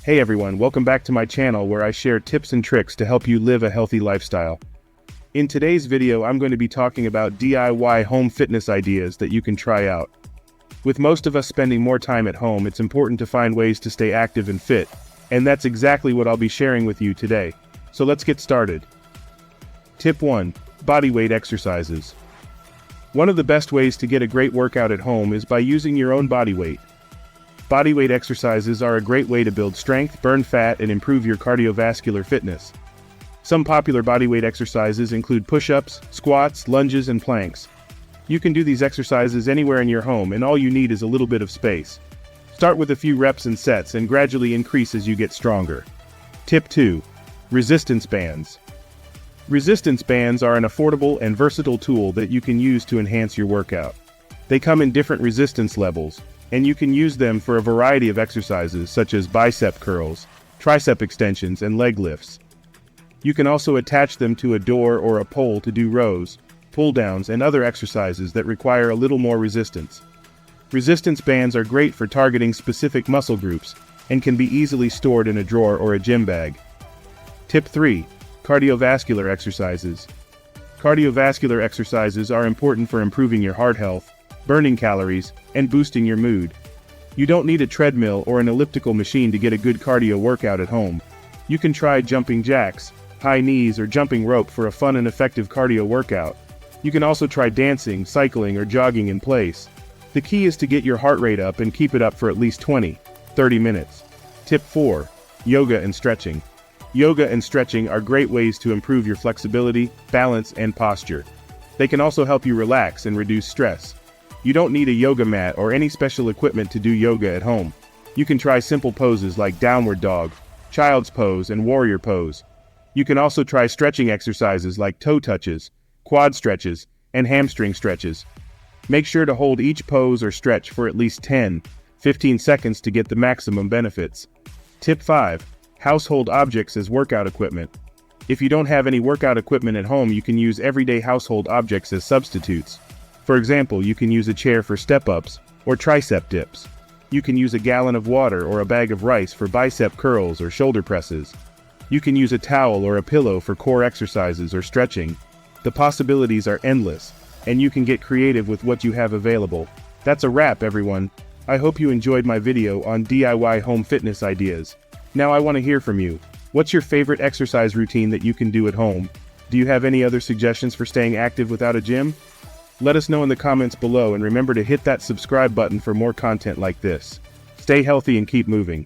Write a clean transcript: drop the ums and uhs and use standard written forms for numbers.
Hey everyone, welcome back to my channel where I share tips and tricks to help you live a healthy lifestyle. In today's video, I'm going to be talking about DIY home fitness ideas that you can try out. With most of us spending more time at home, it's important to find ways to stay active and fit, and that's exactly what I'll be sharing with you today. So let's get started. Tip 1. Bodyweight exercises. One of the best ways to get a great workout at home is by using your own body weight. Bodyweight exercises are a great way to build strength, burn fat, and improve your cardiovascular fitness. Some popular bodyweight exercises include push-ups, squats, lunges, and planks. You can do these exercises anywhere in your home, and all you need is a little bit of space. Start with a few reps and sets and gradually increase as you get stronger. Tip 2. Resistance bands. Resistance bands are an affordable and versatile tool that you can use to enhance your workout. They come in different resistance levels, and you can use them for a variety of exercises such as bicep curls, tricep extensions, and leg lifts. You can also attach them to a door or a pole to do rows, pull-downs, and other exercises that require a little more resistance. Resistance bands are great for targeting specific muscle groups and can be easily stored in a drawer or a gym bag. Tip 3. Cardiovascular exercises. Cardiovascular exercises are important for improving your heart health, burning calories, and boosting your mood. You don't need a treadmill or an elliptical machine to get a good cardio workout at home. You can try jumping jacks, high knees, or jumping rope for a fun and effective cardio workout. You can also try dancing, cycling, or jogging in place. The key is to get your heart rate up and keep it up for at least 20-30 minutes. Tip 4. Yoga and stretching. Yoga and stretching are great ways to improve your flexibility, balance, and posture. They can also help you relax and reduce stress. You don't need a yoga mat or any special equipment to do yoga at home. You can try simple poses like downward dog, child's pose, and warrior pose. You can also try stretching exercises like toe touches, quad stretches, and hamstring stretches. Make sure to hold each pose or stretch for at least 10-15 seconds to get the maximum benefits. Tip 5. Household objects as workout equipment. If you don't have any workout equipment at home, you can use everyday household objects as substitutes. For example, you can use a chair for step-ups or tricep dips. You can use a gallon of water or a bag of rice for bicep curls or shoulder presses. You can use a towel or a pillow for core exercises or stretching. The possibilities are endless, and you can get creative with what you have available. That's a wrap, everyone. I hope you enjoyed my video on DIY home fitness ideas. Now I want to hear from you. What's your favorite exercise routine that you can do at home? Do you have any other suggestions for staying active without a gym? Let us know in the comments below, and remember to hit that subscribe button for more content like this. Stay healthy and keep moving.